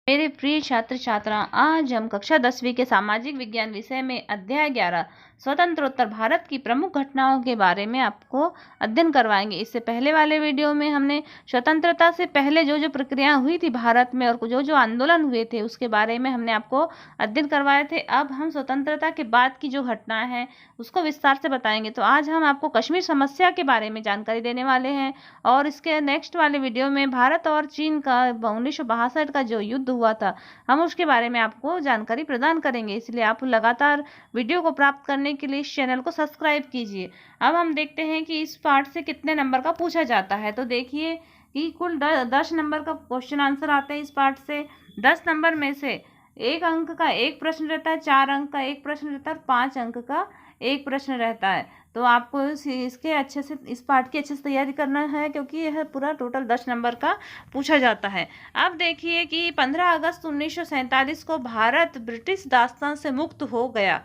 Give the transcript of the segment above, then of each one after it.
मेरे प्रिय छात्र छात्रा, आज हम कक्षा 10वीं के सामाजिक विज्ञान विषय में अध्याय 11 स्वतंत्रोत्तर भारत की प्रमुख घटनाओं के बारे में आपको अध्ययन करवाएंगे। इससे पहले वाले वीडियो में हमने स्वतंत्रता से पहले जो प्रक्रिया हुई थी भारत में और जो आंदोलन हुए थे उसके बारे में हमने आपको अध्ययन करवाए थे। अब हम स्वतंत्रता के बाद की जो घटनाएं हैं उसको विस्तार से बताएंगे। तो आज हम आपको कश्मीर समस्या के बारे में जानकारी देने वाले हैं और इसके नेक्स्ट वाले वीडियो में भारत और चीन का 1962 का जो युद्ध हुआ था हम उसके बारे में आपको जानकारी प्रदान करेंगे। इसलिए आप लगातार वीडियो को प्राप्त करने के लिए इस चैनल को सब्सक्राइब कीजिए। अब हम देखते हैं कि इस पार्ट से कितने नंबर का पूछा जाता है। तो देखिए कि कुल 10 नंबर का क्वेश्चन आंसर आते हैं इस पार्ट से। 10 नंबर में से 1 अंक का एक प्रश्न रहता है, 4 अंक का एक प्रश्न रहता है और 5 अंक का एक प्रश्न रहता है। तो आपको इसके अच्छे से इस पार्ट की अच्छे से तैयारी करना है क्योंकि यह पूरा टोटल 10 नंबर का पूछा जाता है। अब देखिए कि 15 अगस्त 1947 को भारत ब्रिटिश दास्तान से मुक्त हो गया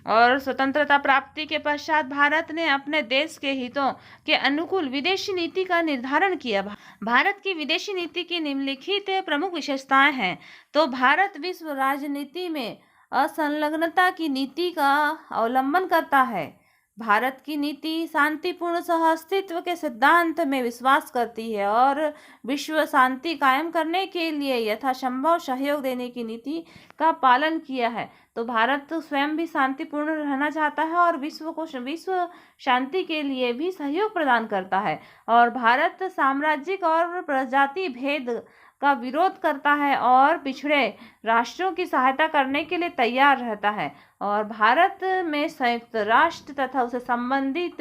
और स्वतंत्रता प्राप्ति के पश्चात भारत ने अपने देश के हितों के अनुकूल विदेशी नीति का निर्धारण किया। भारत की विदेशी नीति की निम्नलिखित प्रमुख विशेषताएं हैं। तो भारत विश्व राजनीति में असंलग्नता की नीति का अवलंबन करता है। भारत की नीति शांतिपूर्ण सहअस्तित्व के सिद्धांत में विश्वास करती है और विश्व शांति कायम करने के लिए यथासंभव सहयोग देने की नीति का पालन किया है। तो भारत स्वयं भी शांतिपूर्ण रहना चाहता है और विश्व शांति के लिए भी सहयोग प्रदान करता है। और भारत साम्राज्यिक और प्रजाति भेद का विरोध करता है और पिछड़े राष्ट्रों की सहायता करने के लिए तैयार रहता है। और भारत में संयुक्त राष्ट्र तथा उसे संबंधित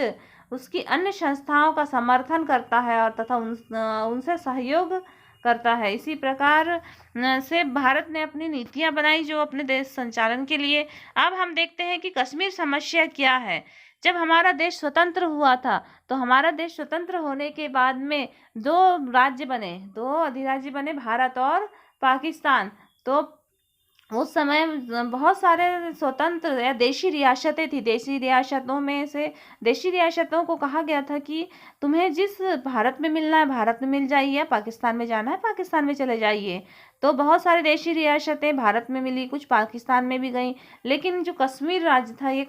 उसकी अन्य संस्थाओं का समर्थन करता है और तथा उनसे सहयोग करता है। इसी प्रकार से भारत ने अपनी नीतियां बनाई जो अपने देश संचालन के लिए। अब हम देखते हैं कि कश्मीर समस्या क्या है। जब हमारा देश स्वतंत्र हुआ था तो हमारा देश स्वतंत्र होने के बाद में दो अधिराज्य बने, भारत और पाकिस्तान। तो उस समय बहुत सारे स्वतंत्र या देशी रियासतें थी। देशी रियासतों को कहा गया था कि तुम्हें जिस भारत में मिलना है भारत में मिल जाइए, पाकिस्तान में जाना है पाकिस्तान में चले जाइए। तो बहुत सारे देशी रियासतें भारत में मिली, कुछ पाकिस्तान में भी गई। लेकिन जो कश्मीर राज्य था, ये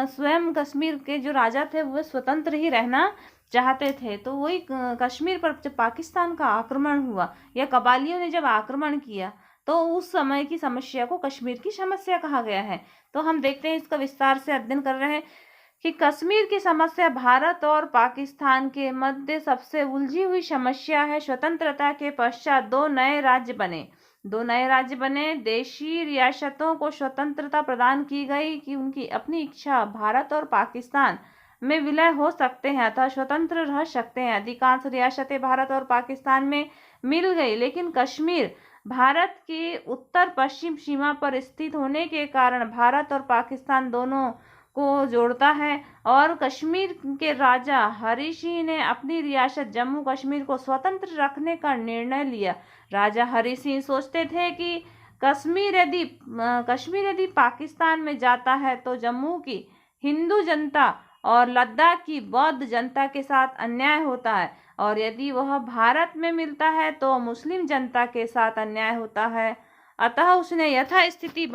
स्वयं कश्मीर के जो राजा थे वो स्वतंत्र ही रहना चाहते थे। तो वही कश्मीर पर जब पाकिस्तान का आक्रमण हुआ या कबालियों ने जब आक्रमण किया तो उस समय की समस्या को कश्मीर की समस्या कहा गया है। तो हम देखते हैं, इसका विस्तार से अध्ययन कर रहे हैं कि कश्मीर की समस्या भारत और पाकिस्तान के मध्य सबसे उलझी हुई समस्या है। स्वतंत्रता के पश्चात दो नए राज्य बने। देशी रियासतों को स्वतंत्रता प्रदान की गई कि उनकी अपनी इच्छा भारत और पाकिस्तान में विलय हो सकते हैं अथवा स्वतंत्र रह सकते हैं। अधिकांश रियासतें भारत और पाकिस्तान में मिल गई, लेकिन कश्मीर भारत की उत्तर पश्चिम सीमा पर स्थित होने के कारण भारत और पाकिस्तान दोनों को जोड़ता है। और कश्मीर के राजा हरि सिंह ने अपनी रियासत जम्मू कश्मीर को स्वतंत्र रखने का निर्णय लिया। राजा हरि सिंह सोचते थे कि कश्मीर यदि पाकिस्तान में जाता है तो जम्मू की हिंदू जनता और लद्दाख की बौद्ध जनता के साथ अन्याय होता है और यदि वह भारत में मिलता है तो मुस्लिम जनता के साथ अन्याय होता है। अतः उसने यथास्थिति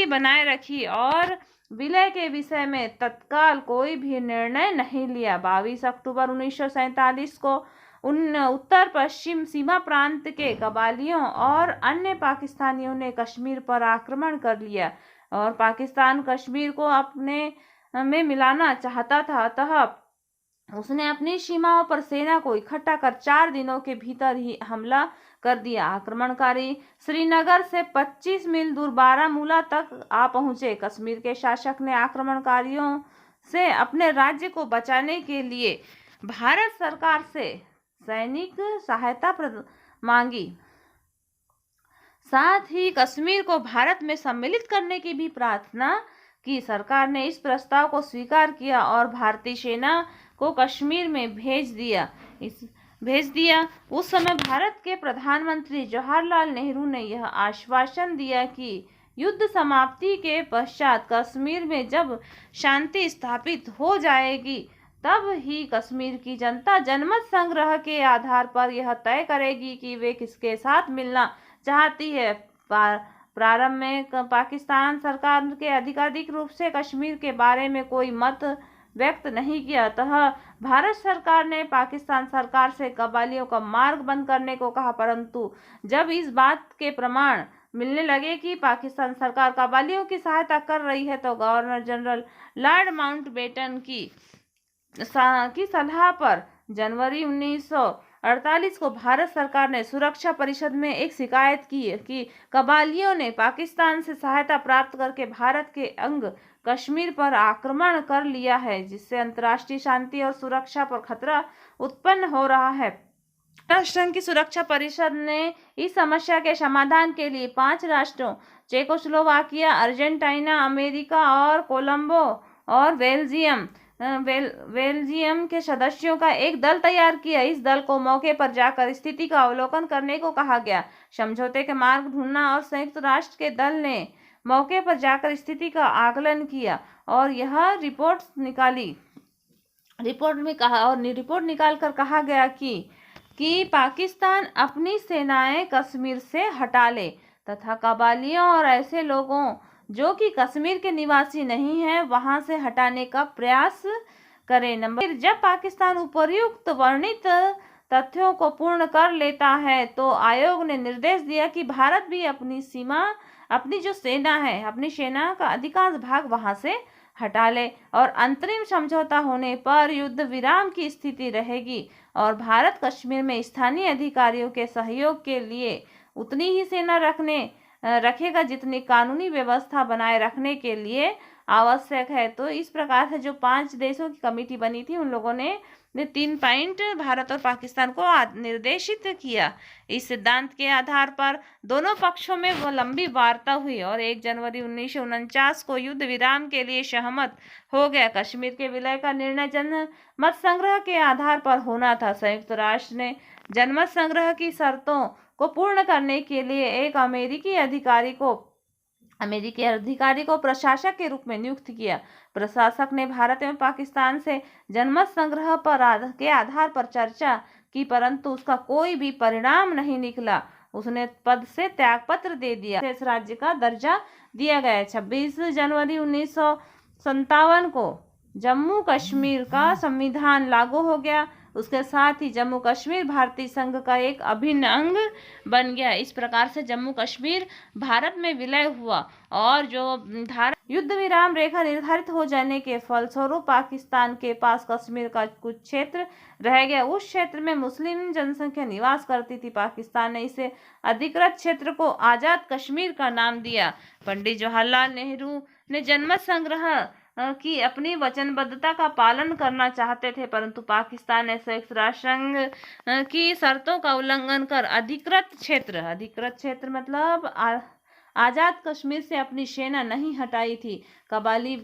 बनाए रखी और विलय के विषय में तत्काल कोई भी निर्णय नहीं लिया। 22 अक्टूबर 1947 को उत्तर पश्चिम सीमा प्रांत के कबालियों और अन्य पाकिस्तानियों ने कश्मीर पर आक्रमण कर लिया और पाकिस्तान कश्मीर को अपने में मिलाना चाहता था। अतः उसने अपनी सीमाओं पर सेना को इकट्ठा कर 4 दिनों के भीतर ही हमला कर दिया। आक्रमणकारी श्रीनगर से 25 मील दूर बारामूला तक आ पहुंचे। कश्मीर के शासक ने आक्रमणकारियों से अपने राज्य को बचाने के लिए भारत सरकार से सैनिक सहायता मांगी। साथ ही कश्मीर को भारत में सम्मिलित करने की भी प्रार्थना की। सरकार ने इस प्रस्ताव को स्वीकार किया और भारतीय सेना को कश्मीर में भेज दिया। उस समय भारत के प्रधानमंत्री जवाहरलाल नेहरू ने यह आश्वासन दिया कि युद्ध समाप्ति के पश्चात कश्मीर में जब शांति स्थापित हो जाएगी तब ही कश्मीर की जनता जनमत संग्रह के आधार पर यह तय करेगी कि वे किसके साथ मिलना चाहती है। प्रारंभ में पाकिस्तान सरकार के आधिकारिक रूप से कश्मीर के बारे में कोई मत व्यक्त नहीं किया। अतः भारत सरकार ने पाकिस्तान सरकार से कबालियों का मार्ग बंद करने को कहा, परंतु जब इस बात के प्रमाण मिलने लगे कि पाकिस्तान सरकार कबालियों की सहायता कर रही है तो गवर्नर जनरल लॉर्ड माउंटबेटन की सलाह पर जनवरी 1948 को भारत सरकार ने सुरक्षा परिषद में एक शिकायत की कि कबालियों ने पाकिस्तान से सहायता प्राप्त करके भारत के अंग कश्मीर पर आक्रमण कर लिया है, जिससे अंतर्राष्ट्रीय शांति और सुरक्षा पर खतरा उत्पन्न हो रहा है। राष्ट्रसंघ की सुरक्षा परिषद ने इस समस्या के समाधान के लिए 5 राष्ट्रों चेकोस्लोवाकिया, अर्जेंटीना, अमेरिका और कोलंबो और बेल्जियम के सदस्यों का एक दल तैयार किया। इस दल को मौके पर जाकर स्थिति का अवलोकन करने को कहा गया, समझौते के मार्ग ढूंढना, और संयुक्त राष्ट्र के दल ने मौके पर जाकर स्थिति का आकलन किया और यह रिपोर्ट निकाल कर कहा गया कि पाकिस्तान अपनी सेनाएं कश्मीर से हटा ले तथा कबालियों और ऐसे लोगों जो कि कश्मीर के निवासी नहीं हैं वहां से हटाने का प्रयास करे। नंबर, जब पाकिस्तान उपर्युक्त वर्णित तथ्यों को पूर्ण कर लेता है तो आयोग ने निर्देश दिया कि भारत भी अपनी जो सेना है, अपनी सेना का अधिकांश भाग वहां से हटा ले और अंतरिम समझौता होने पर युद्ध विराम की स्थिति रहेगी और भारत कश्मीर में स्थानीय अधिकारियों के सहयोग के लिए उतनी ही सेना रखेगा जितनी कानूनी व्यवस्था बनाए रखने के लिए आवश्यक है। तो इस प्रकार से जो 5 देशों की कमेटी बनी थी उन लोगों ने 3 पॉइंट भारत और पाकिस्तान को निर्देशित किया। इस सिद्धांत के आधार पर दोनों पक्षों में वो लंबी वार्ता हुई और 1 जनवरी 1949 को युद्ध विराम के लिए सहमत हो गया। कश्मीर के विलय का निर्णय जनमत संग्रह के आधार पर होना था। संयुक्त राष्ट्र ने जनमत संग्रह की शर्तों को पूर्ण करने के लिए एक अमेरिकी अधिकारी को प्रशासक के रूप में नियुक्त किया। प्रशासक ने भारत एवं पाकिस्तान से जनमत संग्रह के आधार पर चर्चा की, परंतु उसका कोई भी परिणाम नहीं निकला। उसने पद से त्यागपत्र दे दिया। शेष राज्य का दर्जा दिया गया। 26 जनवरी 1957 को जम्मू कश्मीर का संविधान लागू हो गया। उसके साथ ही जम्मू कश्मीर भारतीय संघ का एक अभिन्न अंग बन गया। इस प्रकार से जम्मू कश्मीर भारत में विलय हुआ और जो युद्ध विराम रेखा निर्धारित हो जाने के फलस्वरूप पाकिस्तान के पास कश्मीर का कुछ क्षेत्र रह गया। उस क्षेत्र में मुस्लिम जनसंख्या निवास करती थी। पाकिस्तान ने इसे अधिकृत क्षेत्र को आजाद कश्मीर का नाम दिया। पंडित जवाहरलाल नेहरू ने जनमत संग्रह की अपनी वचनबद्धता का पालन करना चाहते थे, परंतु पाकिस्तान ने संयुक्त राष्ट्र संघ की शर्तों का उल्लंघन कर अधिकृत क्षेत्र मतलब आजाद कश्मीर से अपनी सेना नहीं हटाई थी। कबाली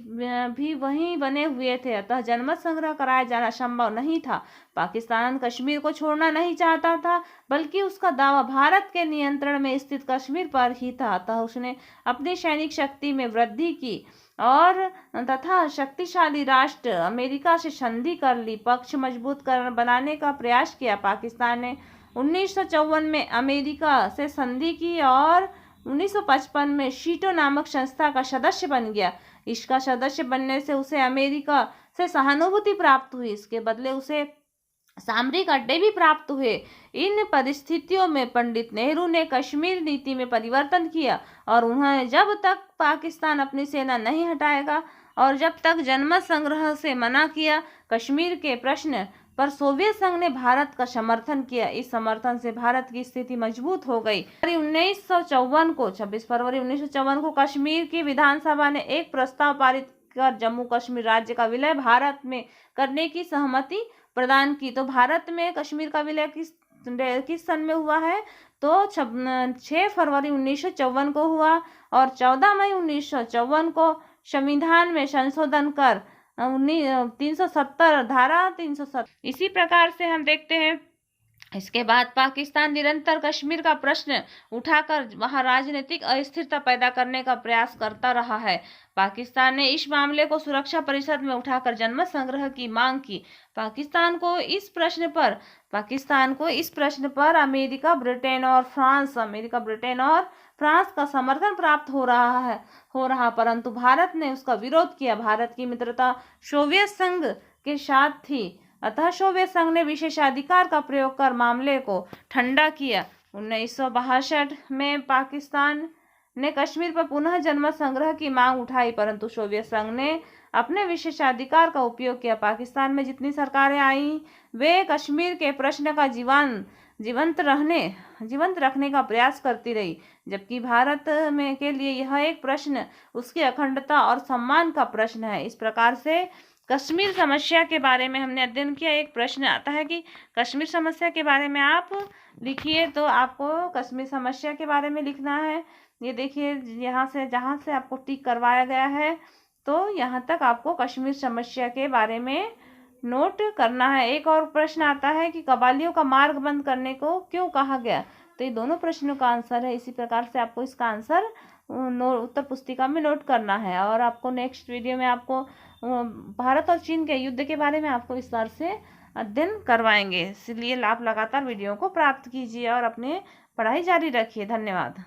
भी वहीं बने हुए थे, अतः जनमत संग्रह कराया जाना संभव नहीं था। पाकिस्तान कश्मीर को छोड़ना नहीं चाहता था, बल्कि उसका दावा भारत के नियंत्रण में स्थित कश्मीर पर ही था। अतः उसने अपनी सैनिक शक्ति में वृद्धि की और तथा शक्तिशाली राष्ट्र अमेरिका से संधि कर ली, पक्ष मजबूत बनाने का प्रयास किया। पाकिस्तान ने 1954 में अमेरिका से संधि की और 1955 में शीटो नामक संस्था का सदस्य बन गया। इसका सदस्य बनने से उसे अमेरिका से सहानुभूति प्राप्त हुई, इसके बदले उसे सामरिक अड्डे भी प्राप्त हुए। इन परिस्थितियों में पंडित नेहरू ने कश्मीर नीति में परिवर्तन किया और उन्होंने जब तक पाकिस्तान अपनी सेना नहीं हटाएगा और जब तक जनमत संग्रह से मना किया, कश्मीर के प्रश्न पर सोवियत संघ ने भारत का समर्थन किया। इस समर्थन से भारत की स्थिति मजबूत हो गई। 26 फरवरी 1954 को कश्मीर की विधानसभा ने एक प्रस्ताव पारित कर जम्मू कश्मीर राज्य का विलय भारत में करने की सहमति प्रदान की। तो भारत में कश्मीर का विलय किस सन में हुआ है? तो 6 फरवरी 1954 को हुआ और 14 मई 1954 को संविधान में संशोधन कर 370 धारा 370। इसी प्रकार से हम देखते हैं इसके बाद पाकिस्तान निरंतर कश्मीर का प्रश्न उठाकर वहां राजनीतिक अस्थिरता पैदा करने का प्रयास करता रहा है। पाकिस्तान ने इस मामले को सुरक्षा परिषद में उठाकर जनमत संग्रह की मांग की। पाकिस्तान को इस प्रश्न पर अमेरिका, ब्रिटेन और फ्रांस का समर्थन प्राप्त हो रहा, परंतु भारत ने उसका विरोध किया। भारत की मित्रता सोवियत संघ के साथ थी, अतः सोवियत संघ ने विशेषाधिकार का प्रयोग कर मामले को ठंडा किया। 1962 में पाकिस्तान ने कश्मीर पर पुनः जनमत संग्रह की मांग उठाई, परंतु सोवियत संघ ने अपने विशेषाधिकार का उपयोग किया। पाकिस्तान में जितनी सरकारें आईं, वे कश्मीर के प्रश्न का जीवंत रखने का प्रयास करती रही, जबकि भारत में के लिए यह एक प्रश्न उसकी अखंडता और सम्मान का प्रश्न है। इस प्रकार से कश्मीर समस्या के बारे में हमने अध्ययन किया। एक प्रश्न आता है कि कश्मीर समस्या के बारे में आप लिखिए, तो आपको कश्मीर समस्या के बारे में लिखना है। ये देखिए, यहाँ से जहाँ से आपको टिक करवाया गया है, तो यहाँ तक आपको कश्मीर समस्या के बारे में नोट करना है। एक और प्रश्न आता है कि कबालियों का मार्ग बंद करने को क्यों कहा गया, तो ये दोनों प्रश्नों का आंसर है। इसी प्रकार से आपको इसका आंसर उत्तर पुस्तिका में नोट करना है। और आपको नेक्स्ट वीडियो में आपको भारत और चीन के युद्ध के बारे में आपको विस्तार से अध्ययन करवाएंगे। इसलिए आप लगातार वीडियो को प्राप्त कीजिए और अपने पढ़ाई जारी रखिए। धन्यवाद।